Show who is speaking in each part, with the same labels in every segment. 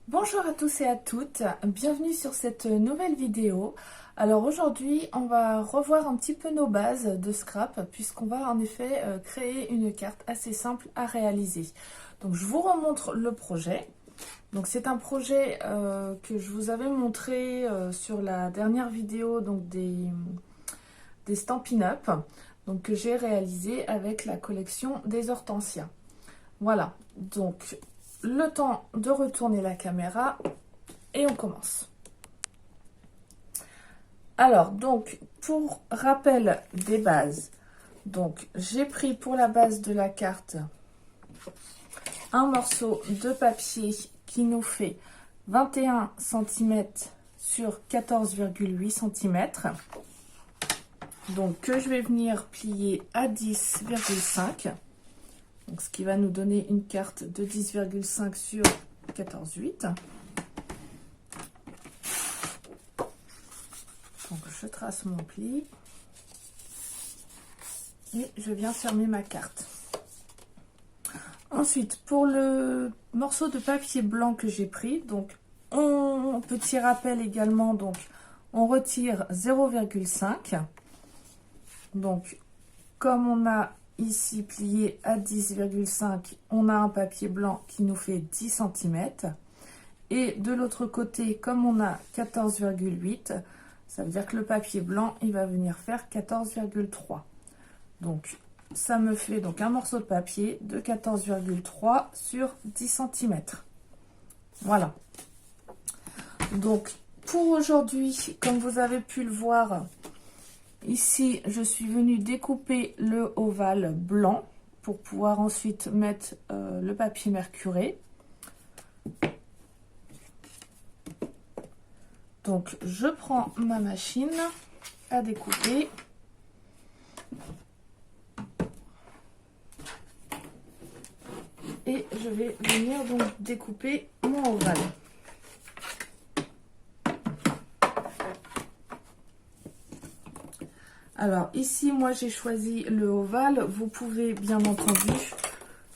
Speaker 1: Bonjour à tous et à toutes, bienvenue sur cette nouvelle vidéo. Alors aujourd'hui on va revoir un petit peu nos bases de scrap puisqu'on va en effet créer une carte assez simple à réaliser. Donc je vous remontre le projet. Donc c'est un projet que je vous avais montré sur la dernière vidéo donc des Stampin' Up, donc que j'ai réalisé avec la collection des hortensias. Voilà, donc le temps de retourner la caméra et on commence. Alors, donc, pour rappel des bases, donc j'ai pris pour la base de la carte un morceau de papier qui nous fait 21 cm sur 14,8 cm. Donc, que je vais venir plier à 10,5. Donc, ce qui va nous donner une carte de 10,5 sur 14,8. Donc, je trace mon pli et je viens fermer ma carte. Ensuite, pour le morceau de papier blanc que j'ai pris, donc, petit rappel également, donc, on retire 0,5. Donc, comme on a ici plié à 10,5, on a un papier blanc qui nous fait 10 cm. Et de l'autre côté, comme on a 14,8, ça veut dire que le papier blanc, il va venir faire 14,3. Donc, ça me fait donc un morceau de papier de 14,3 sur 10 cm. Voilà. Donc, pour aujourd'hui, comme vous avez pu le voir, ici, je suis venue découper le ovale blanc pour pouvoir ensuite mettre le papier mercuré. Donc, je prends ma machine à découper. Et je vais venir donc découper mon ovale. Alors ici, moi j'ai choisi le ovale. Vous pouvez bien entendu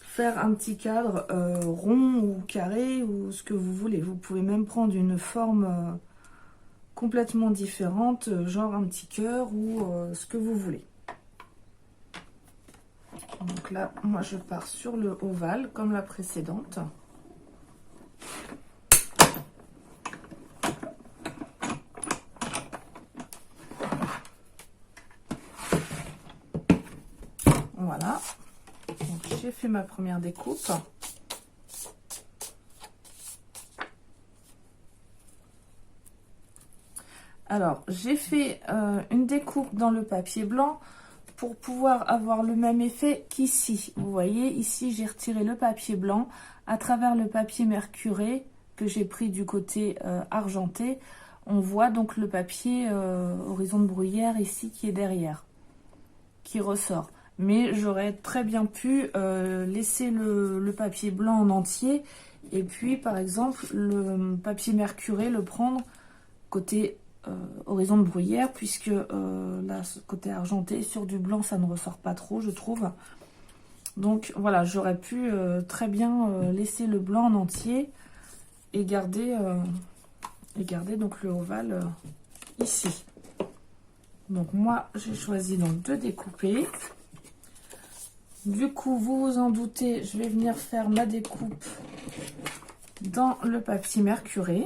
Speaker 1: faire un petit cadre rond ou carré ou ce que vous voulez. Vous pouvez même prendre une forme complètement différente, genre un petit cœur ou ce que vous voulez. Donc là, moi je pars sur le ovale comme la précédente. Voilà. Donc j'ai fait ma première découpe. Alors, j'ai fait une découpe dans le papier blanc pour pouvoir avoir le même effet qu'ici. Vous voyez, ici, j'ai retiré le papier blanc à travers le papier mercuré que j'ai pris du côté argenté. On voit donc le papier horizon de bruyère ici qui est derrière, qui ressort. Mais j'aurais très bien pu laisser le papier blanc en entier et puis, par exemple, le papier mercuré, le prendre côté horizon de bruyère, puisque là, ce côté argenté, sur du blanc, ça ne ressort pas trop, je trouve. Donc voilà, j'aurais pu très bien laisser le blanc en entier et garder donc le ovale ici. Donc moi, j'ai choisi donc de découper. Du coup, vous vous en doutez, je vais venir faire ma découpe dans le papier mercuré.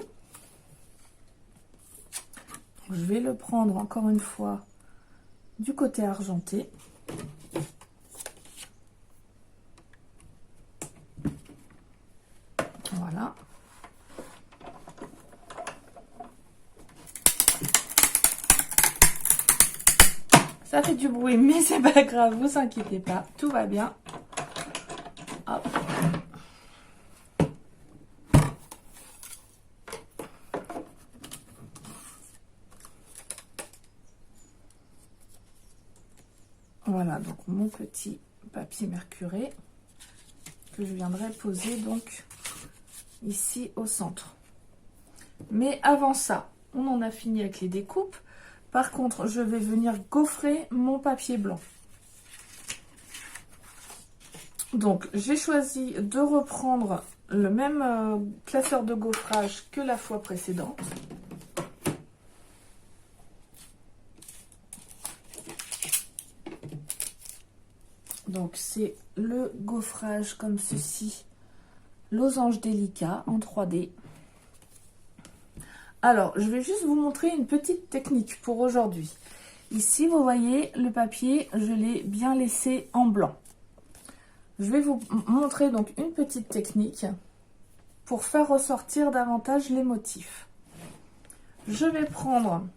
Speaker 1: Je vais le prendre encore une fois du côté argenté. Voilà. Ça fait du bruit, mais c'est pas grave, vous inquiétez pas, tout va bien. Hop. Voilà, donc mon petit papier mercuré que je viendrai poser donc ici au centre. Mais avant ça, on en a fini avec les découpes. Par contre, je vais venir gaufrer mon papier blanc. Donc, j'ai choisi de reprendre le même classeur de gaufrage que la fois précédente. Donc c'est le gaufrage comme ceci, losange délicat en 3D. Alors, je vais juste vous montrer une petite technique pour aujourd'hui. Ici, vous voyez, le papier, je l'ai bien laissé en blanc. Je vais vous montrer donc une petite technique pour faire ressortir davantage les motifs. Je vais prendre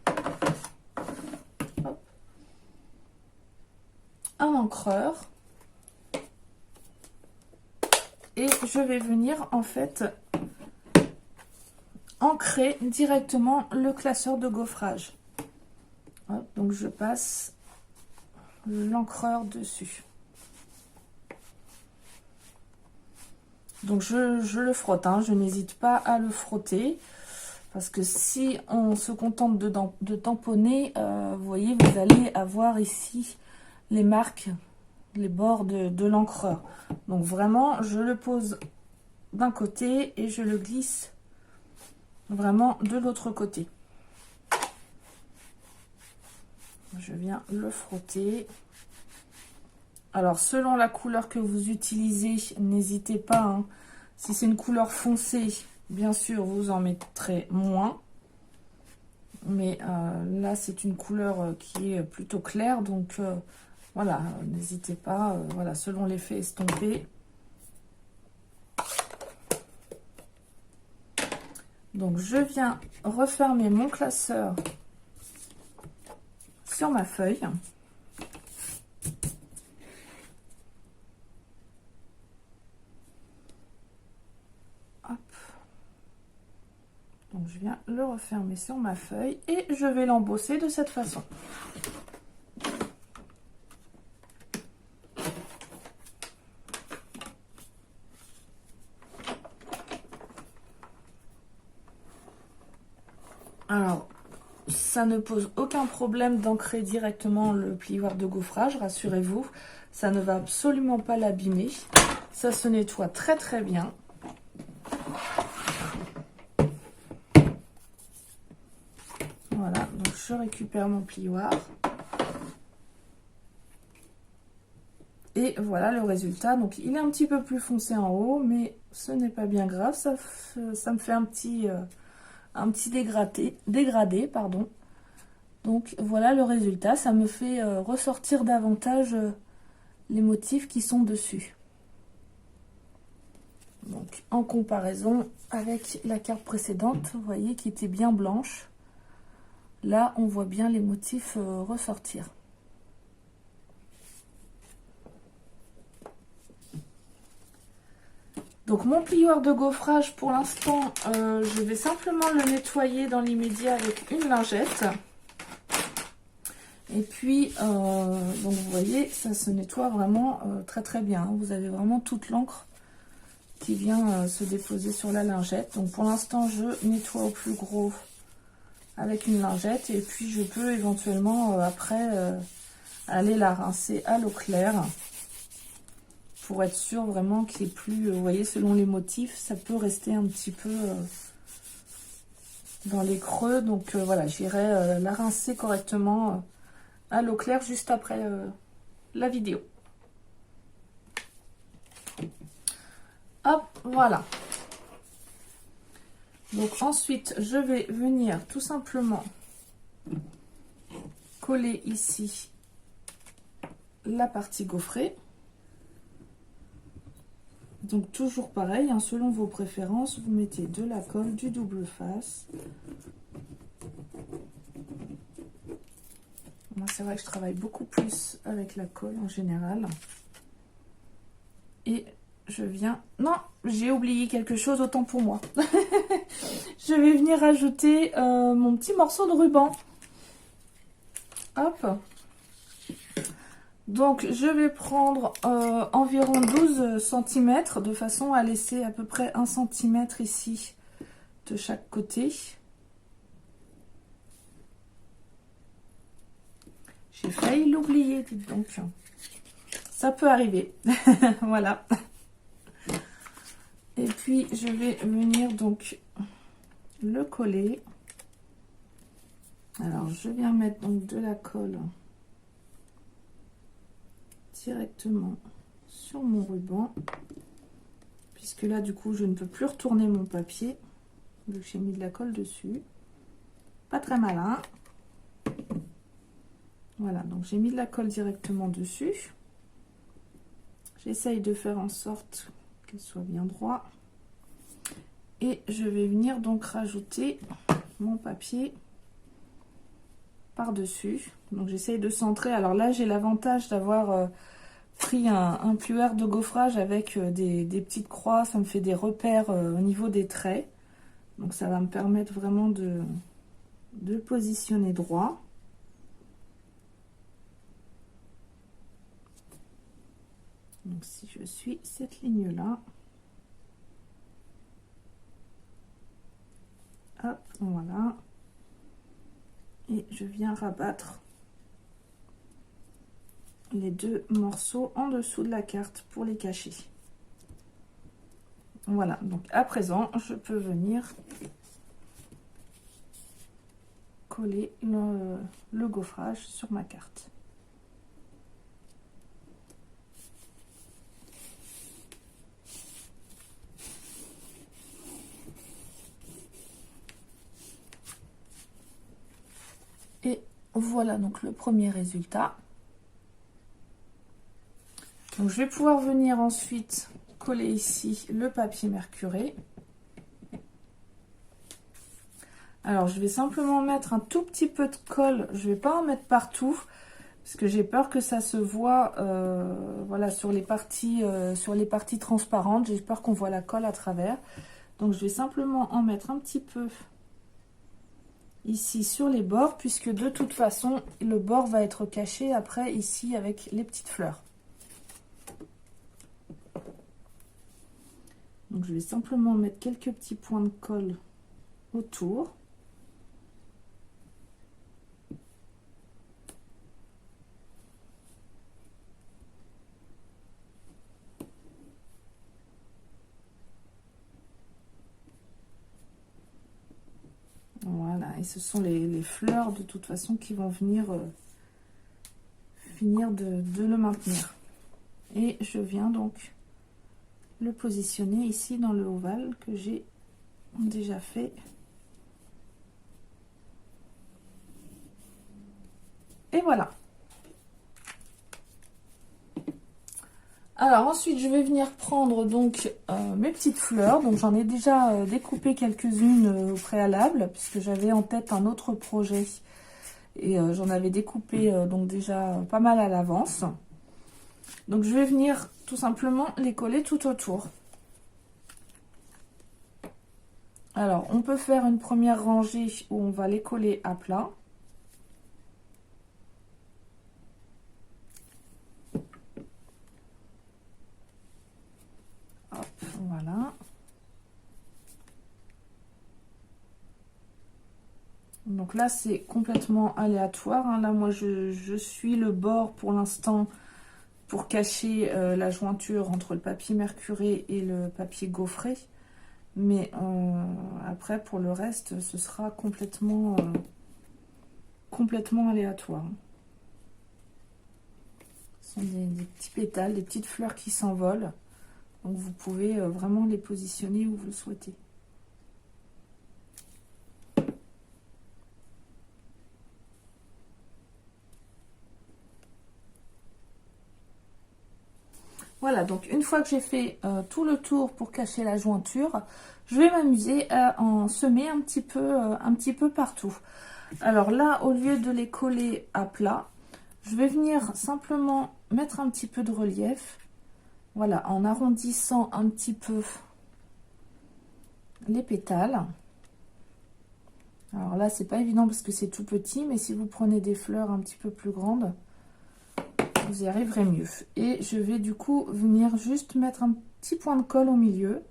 Speaker 1: un encreur et je vais venir en fait ancrer directement le classeur de gaufrage. Hop, donc je passe l'encreur dessus. Donc je le frotte, hein, je n'hésite pas à le frotter. Parce que si on se contente de tamponner, vous voyez, vous allez avoir ici les marques, les bords de l'encreur. Donc vraiment, je le pose d'un côté et je le glisse vraiment de l'autre côté. Je viens le frotter. Alors, selon la couleur que vous utilisez, n'hésitez pas, hein, si c'est une couleur foncée, bien sûr, vous en mettrez moins. Mais là, c'est une couleur qui est plutôt claire. Donc, voilà, n'hésitez pas. Voilà, selon l'effet estompé. Donc, je viens refermer mon classeur sur ma feuille. Hop. Donc, je viens le refermer sur ma feuille et je vais l'embosser de cette façon. Alors, ça ne pose aucun problème d'ancrer directement le plioir de gaufrage, rassurez-vous. Ça ne va absolument pas l'abîmer. Ça se nettoie très très bien. Voilà, donc je récupère mon plioir. Et voilà le résultat. Donc il est un petit peu plus foncé en haut, mais ce n'est pas bien grave. Ça me fait un petit dégradé, pardon. Donc voilà le résultat. Ça me fait ressortir davantage les motifs qui sont dessus. Donc en comparaison avec la carte précédente, vous voyez, qui était bien blanche. Là, on voit bien les motifs ressortir. Donc mon plioir de gaufrage, pour l'instant, je vais simplement le nettoyer dans l'immédiat avec une lingette. Et puis, donc vous voyez, ça se nettoie vraiment très très bien. Hein. Vous avez vraiment toute l'encre qui vient se déposer sur la lingette. Donc pour l'instant, je nettoie au plus gros avec une lingette. Et puis je peux éventuellement après aller la rincer à l'eau claire. Pour être sûr vraiment qu'il n'y ait plus, vous voyez, selon les motifs, ça peut rester un petit peu dans les creux. Donc voilà, j'irai la rincer correctement à l'eau claire juste après la vidéo. Hop, voilà. Donc ensuite, je vais venir tout simplement coller ici la partie gaufrée. Donc toujours pareil, hein, selon vos préférences, vous mettez de la colle, du double face. Moi, c'est vrai que je travaille beaucoup plus avec la colle en général. Et je viens... Non, j'ai oublié quelque chose, autant pour moi. Je vais venir ajouter mon petit morceau de ruban. Hop. Donc, je vais prendre environ 12 cm de façon à laisser à peu près 1 cm ici de chaque côté. J'ai failli l'oublier, dites donc. Ça peut arriver. Voilà. Et puis je vais venir donc le coller. Alors je viens mettre donc de la colle directement sur mon ruban, puisque là du coup je ne peux plus retourner mon papier vu que j'ai mis de la colle dessus. Pas très malin. Voilà, donc j'ai mis de la colle directement dessus. J'essaye de faire en sorte qu'elle soit bien droit. Et je vais venir donc rajouter mon papier par-dessus. Donc j'essaye de centrer. Alors là, j'ai l'avantage d'avoir pris un plieur de gaufrage avec des petites croix. Ça me fait des repères au niveau des traits. Donc ça va me permettre vraiment de positionner droit. Donc si je suis cette ligne là, hop, voilà, et je viens rabattre les deux morceaux en dessous de la carte pour les cacher. Voilà, donc à présent je peux venir coller le gaufrage sur ma carte. Et voilà donc le premier résultat. Donc je vais pouvoir venir ensuite coller ici le papier mercuré. Alors je vais simplement mettre un tout petit peu de colle, je vais pas en mettre partout parce que j'ai peur que ça se voit voilà, sur les parties transparentes. J'ai peur qu'on voit la colle à travers. Donc je vais simplement en mettre un petit peu ici sur les bords, puisque de toute façon le bord va être caché après ici avec les petites fleurs. Donc je vais simplement mettre quelques petits points de colle autour. Voilà, et ce sont les fleurs de toute façon qui vont venir finir de le maintenir. Et je viens donc le positionner ici dans le ovale que j'ai déjà fait. Et voilà. Alors ensuite je vais venir prendre donc mes petites fleurs. Donc j'en ai déjà découpé quelques-unes au préalable puisque j'avais en tête un autre projet et j'en avais découpé donc déjà pas mal à l'avance. Donc je vais venir tout simplement les coller tout autour. Alors on peut faire une première rangée où on va les coller à plat. Hop, voilà. Donc là c'est complètement aléatoire, hein. Là moi je suis le bord pour l'instant pour cacher la jointure entre le papier mercuré et le papier gaufré. Mais après pour le reste ce sera complètement aléatoire. Ce sont des petits pétales, des petites fleurs qui s'envolent. Donc vous pouvez vraiment les positionner où vous le souhaitez. Voilà, donc une fois que j'ai fait tout le tour pour cacher la jointure, je vais m'amuser à en semer un petit peu partout. Alors là, au lieu de les coller à plat, je vais venir simplement mettre un petit peu de relief. Voilà, en arrondissant un petit peu les pétales. Alors là, c'est pas évident parce que c'est tout petit, mais si vous prenez des fleurs un petit peu plus grandes, vous y arriverez mieux. Et je vais du coup venir juste mettre un petit point de colle au milieu.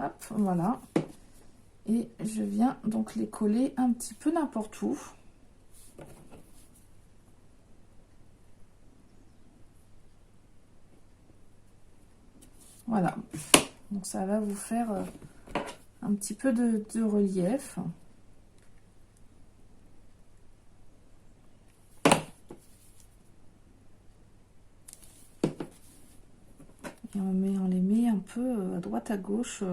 Speaker 1: Hop, voilà. Et je viens donc les coller un petit peu n'importe où. Voilà, donc ça va vous faire un petit peu de relief. Et on les met un peu à droite à gauche,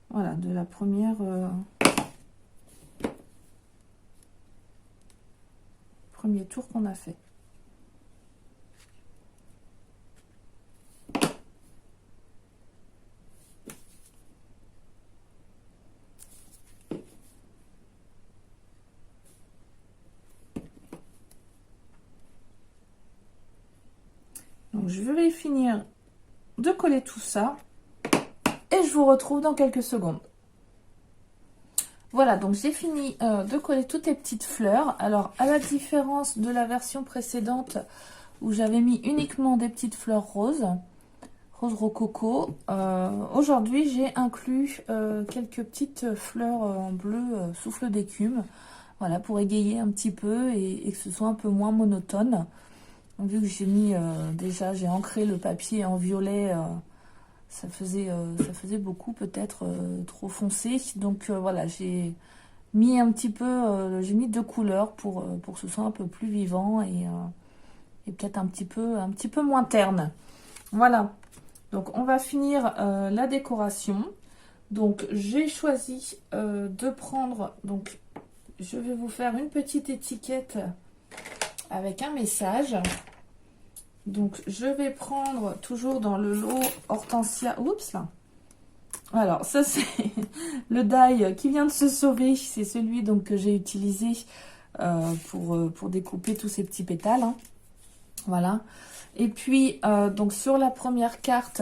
Speaker 1: voilà, de la première premier tour qu'on a fait. Donc je vais finir de coller tout ça et je vous retrouve dans quelques secondes. Voilà, donc j'ai fini de coller toutes les petites fleurs. Alors à la différence de la version précédente où j'avais mis uniquement des petites fleurs roses, rose rococo, aujourd'hui j'ai inclus quelques petites fleurs en bleu souffle d'écume, voilà, pour égayer un petit peu et que ce soit un peu moins monotone. Donc, vu que j'ai mis déjà, j'ai ancré le papier en violet, ça faisait beaucoup, peut-être trop foncé. Donc voilà, j'ai mis un petit peu, j'ai mis deux couleurs pour que ce soit un peu plus vivant et peut-être un petit peu moins terne. Voilà, donc on va finir la décoration. Donc j'ai choisi de prendre, donc je vais vous faire une petite étiquette avec un message. Donc je vais prendre toujours dans le lot Hortensia. Oups là. Alors ça c'est le die qui vient de se sauver. C'est celui donc que j'ai utilisé pour découper tous ces petits pétales. Hein. Voilà. Et puis donc sur la première carte,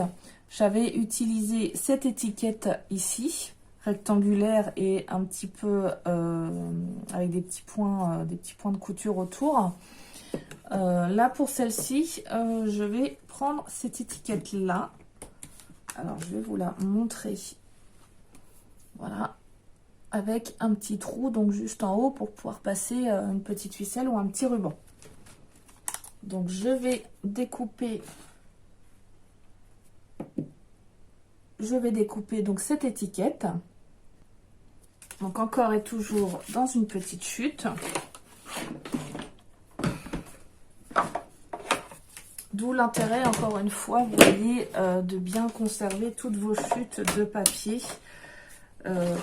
Speaker 1: j'avais utilisé cette étiquette ici, rectangulaire et un petit peu avec des petits points de couture autour. Là pour celle-ci, je vais prendre cette étiquette là. Alors je vais vous la montrer. Voilà, avec un petit trou donc juste en haut pour pouvoir passer une petite ficelle ou un petit ruban. Donc je vais découper. Donc cette étiquette. Donc encore et toujours dans une petite chute. D'où l'intérêt, encore une fois, vous voyez, de bien conserver toutes vos chutes de papier.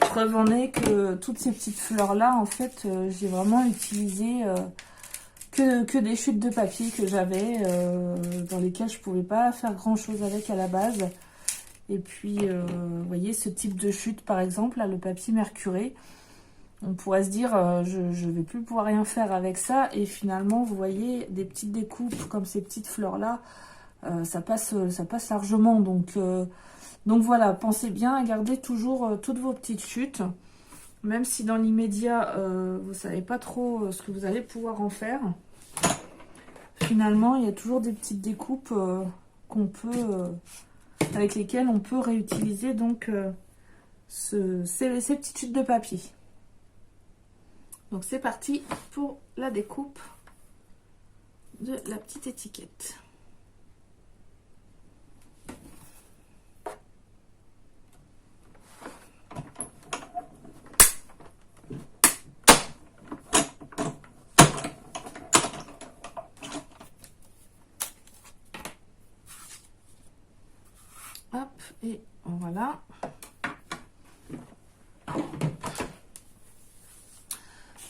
Speaker 1: Preuve en est que toutes ces petites fleurs-là, en fait, j'ai vraiment utilisé que des chutes de papier que j'avais, dans lesquelles je ne pouvais pas faire grand-chose avec à la base. Et puis, vous voyez, ce type de chute, par exemple, là, le papier mercuré, on pourrait se dire, je ne vais plus pouvoir rien faire avec ça. Et finalement, vous voyez, des petites découpes comme ces petites fleurs-là, ça passe largement. Donc voilà, pensez bien à garder toujours toutes vos petites chutes. Même si dans l'immédiat, vous ne savez pas trop ce que vous allez pouvoir en faire. Finalement, il y a toujours des petites découpes avec lesquelles on peut réutiliser donc ces petites chutes de papier. Donc c'est parti pour la découpe de la petite étiquette. Hop, et voilà.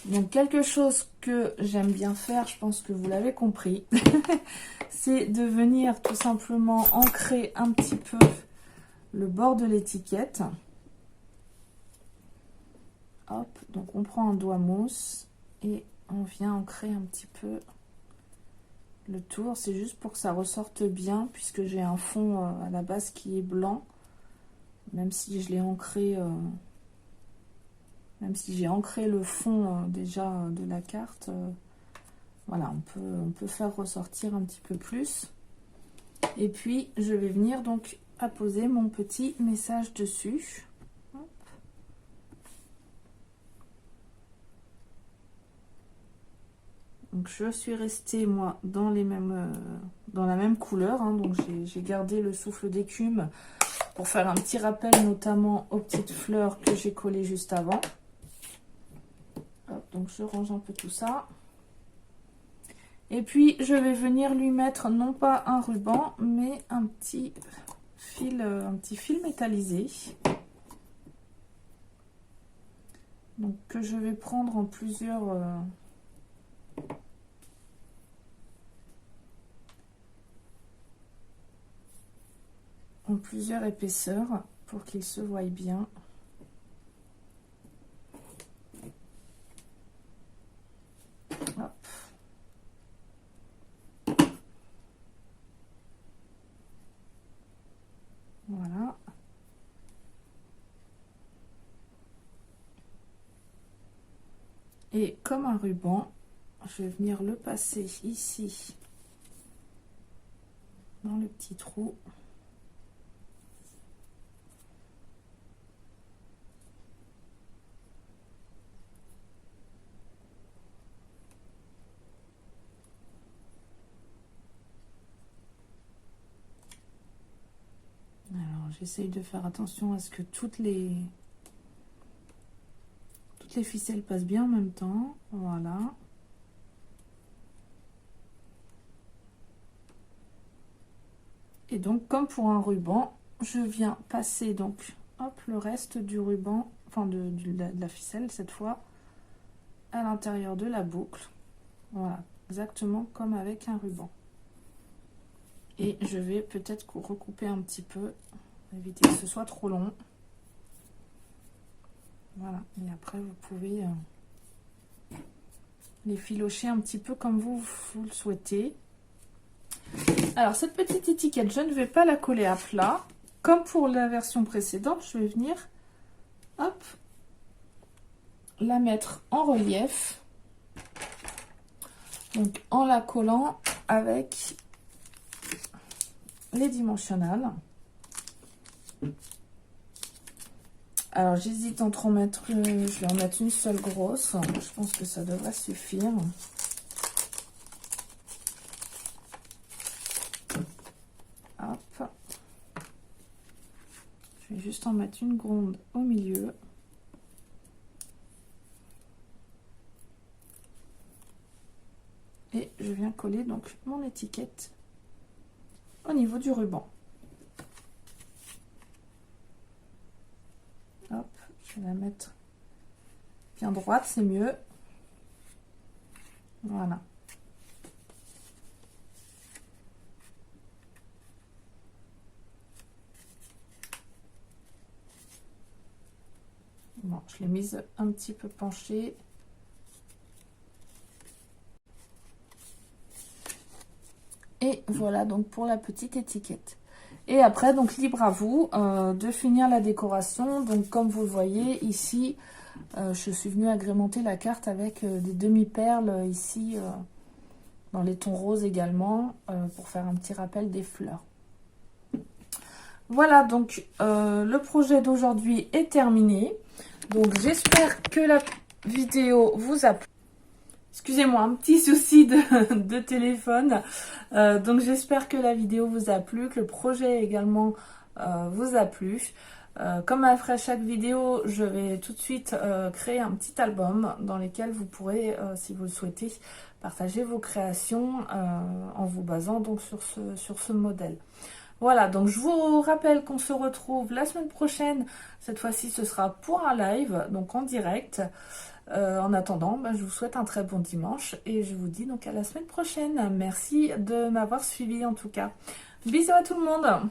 Speaker 1: Donc quelque chose que j'aime bien faire, je pense que vous l'avez compris, c'est de venir tout simplement ancrer un petit peu le bord de l'étiquette. Hop, donc on prend un doigt mousse et on vient ancrer un petit peu le tour. C'est juste pour que ça ressorte bien, puisque j'ai un fond à la base qui est blanc, même si je l'ai ancré... Même si j'ai ancré le fond déjà de la carte, voilà, on peut faire ressortir un petit peu plus. Et puis, je vais venir donc apposer mon petit message dessus. Hop. Donc, je suis restée, moi, dans les mêmes dans la même couleur, hein, donc j'ai gardé le souffle d'écume pour faire un petit rappel notamment aux petites fleurs que j'ai collées juste avant. Hop, donc je range un peu tout ça. Et puis je vais venir lui mettre non pas un ruban mais un petit fil métallisé. Donc que je vais prendre en plusieurs épaisseurs pour qu'il se voie bien. Hop. Voilà. Et comme un ruban, je vais venir le passer ici dans le petit trou. Alors j'essaye de faire attention à ce que toutes les ficelles passent bien en même temps. Voilà. Et donc comme pour un ruban, je viens passer donc hop le reste du ruban, enfin de la ficelle cette fois, à l'intérieur de la boucle. Voilà, exactement comme avec un ruban. Et je vais peut-être recouper un petit peu, éviter que ce soit trop long. Voilà, et après vous pouvez les filocher un petit peu comme vous le souhaitez. Alors cette petite étiquette, je ne vais pas la coller à plat. Comme pour la version précédente, je vais venir, hop, la mettre en relief. Donc en la collant avec les dimensionnels. Alors j'hésite entre en mettre une, je vais en mettre une seule grosse. Je pense que ça devrait suffire. Hop. Je vais juste en mettre une gronde au milieu. Et je viens coller donc mon étiquette au niveau du ruban. Hop, je vais la mettre bien droite, c'est mieux. Voilà. Bon, je l'ai mise un petit peu penchée. Et voilà donc pour la petite étiquette. Et après, donc libre à vous de finir la décoration. Donc comme vous le voyez ici, je suis venue agrémenter la carte avec des demi-perles ici, dans les tons roses également, pour faire un petit rappel des fleurs. Voilà, donc le projet d'aujourd'hui est terminé. Donc j'espère que la vidéo vous a plu. Excusez-moi, un petit souci de téléphone. Donc j'espère que la vidéo vous a plu, que le projet également vous a plu. Comme après chaque vidéo, je vais tout de suite créer un petit album dans lequel vous pourrez, si vous le souhaitez, partager vos créations en vous basant donc sur ce modèle. Voilà, donc je vous rappelle qu'on se retrouve la semaine prochaine. Cette fois-ci, ce sera pour un live, donc en direct. En attendant, je vous souhaite un très bon dimanche et je vous dis donc à la semaine prochaine. Merci de m'avoir suivi en tout cas. Bisous à tout le monde.